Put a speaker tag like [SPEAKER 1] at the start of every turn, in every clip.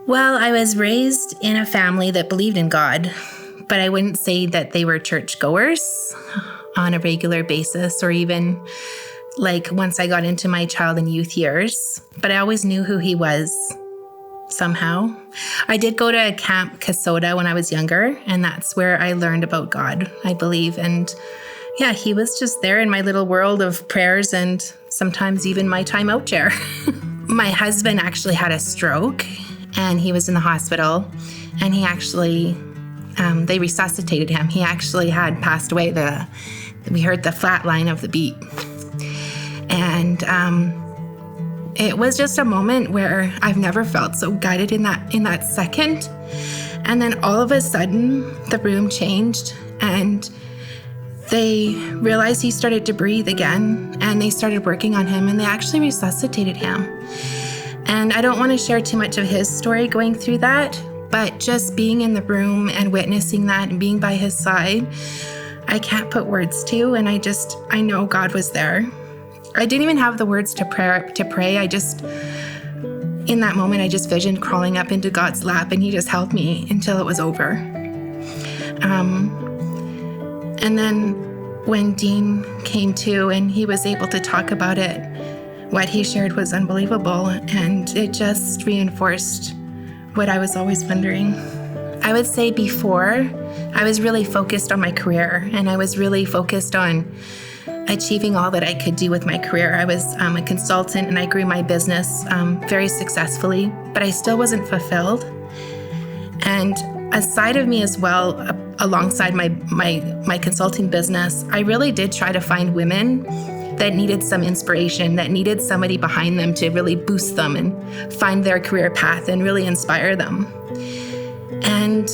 [SPEAKER 1] Well, I was raised in a family that believed in God, but I wouldn't say that they were churchgoers on a regular basis or even like once I got into my child and youth years. But I always knew who he was somehow. I did go to Camp Kelowna when I was younger, and that's where I learned about God, I believe. And yeah, he was just there in my little world of prayers and sometimes even my timeout chair. My husband actually had a stroke and he was in the hospital, and he actually, they resuscitated him. He actually had passed away. We heard the flat line of the beat. And it was just a moment where I've never felt so guided in that second. And then all of a sudden, the room changed, and they realized he started to breathe again, and they started working on him, and they actually resuscitated him. And I don't want to share too much of his story going through that, but just being in the room and witnessing that and being by his side, I can't put words to, and I know God was there. I didn't even have the words to pray. In that moment, I just visioned crawling up into God's lap, and he just held me until it was over. And then when Dean came to and he was able to talk about it, what he shared was unbelievable, and it just reinforced what I was always wondering. I would say before, I was really focused on my career, and I was really focused on achieving all that I could do with my career. I was a consultant, and I grew my business very successfully, but I still wasn't fulfilled. And aside of me as well, alongside my consulting business, I really did try to find women that needed some inspiration, that needed somebody behind them to really boost them and find their career path and really inspire them. And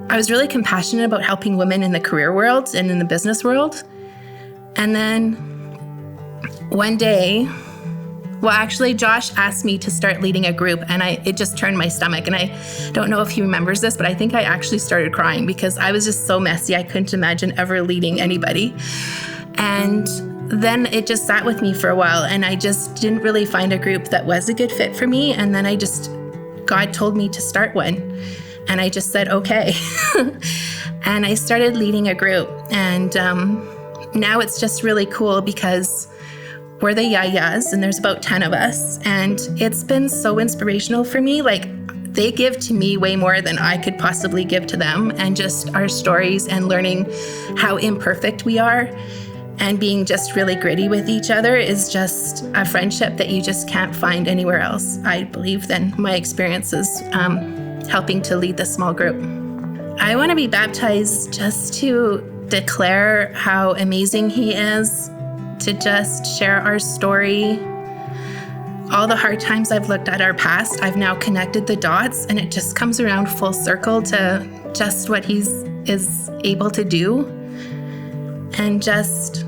[SPEAKER 1] I was really compassionate about helping women in the career world and in the business world. And then one day, Josh asked me to start leading a group, and it just turned my stomach. And I don't know if he remembers this, but I think I actually started crying because I was just so messy. I couldn't imagine ever leading anybody. And then it just sat with me for a while, and I just didn't really find a group that was a good fit for me. And then God told me to start one, and I just said, okay. And I started leading a group, and now it's just really cool because we're the Yayas, and there's about 10 of us, and it's been so inspirational for me. Like, they give to me way more than I could possibly give to them, and just our stories and learning how imperfect we are and being just really gritty with each other is just a friendship that you just can't find anywhere else, I believe, than my experiences helping to lead the small group. I want to be baptized just to declare how amazing he is, to just share our story. All the hard times I've looked at our past, I've now connected the dots, and it just comes around full circle to just what he is able to do, and just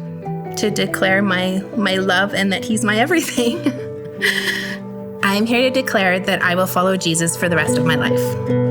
[SPEAKER 1] to declare my love and that he's my everything. I'm here to declare that I will follow Jesus for the rest of my life.